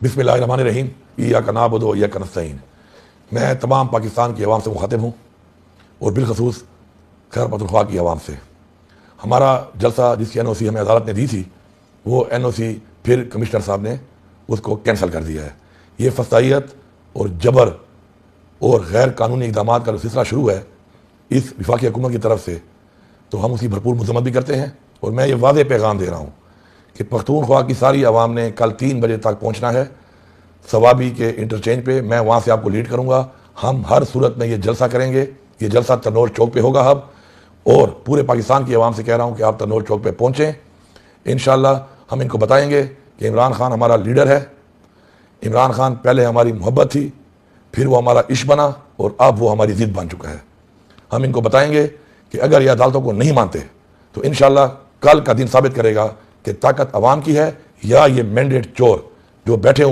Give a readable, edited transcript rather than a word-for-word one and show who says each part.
Speaker 1: بسم اللہ الرحمن الرحیم، ایاک نعبد و ایاک نستعین۔ میں تمام پاکستان کی عوام سے مخاطب ہوں اور بالخصوص خیبر پختونخوا کی عوام سے۔ ہمارا جلسہ جس کی NOC ہمیں عدالت نے دی تھی، وہ NOC پھر کمشنر صاحب نے اس کو کینسل کر دیا ہے۔ یہ فسطائیت اور جبر اور غیر قانونی اقدامات کا جو سلسلہ شروع ہے اس وفاقی حکومت کی طرف سے، تو ہم اس کی بھرپور مذمت بھی کرتے ہیں، اور میں یہ واضح پیغام دے رہا ہوں کہ پختونخوا کی ساری عوام نے کل 3 بجے تک پہنچنا ہے ثوابی کے انٹرچینج پہ۔ میں وہاں سے آپ کو لیڈ کروں گا۔ ہم ہر صورت میں یہ جلسہ کریں گے۔ یہ جلسہ ترنور چوک پہ ہوگا اب، اور پورے پاکستان کی عوام سے کہہ رہا ہوں کہ آپ ترنور چوک پہ پہنچیں۔ انشاءاللہ ہم ان کو بتائیں گے کہ عمران خان ہمارا لیڈر ہے۔ عمران خان پہلے ہماری محبت تھی، پھر وہ ہمارا عشق بنا، اور اب وہ ہماری ضد بن چکا ہے۔ ہم ان کو بتائیں گے کہ اگر یہ عدالتوں کو نہیں مانتے تو انشاءاللہ کل کا دن ثابت کرے گا کہ طاقت عوام کی ہے یا یہ مینڈیٹ چور جو بیٹھے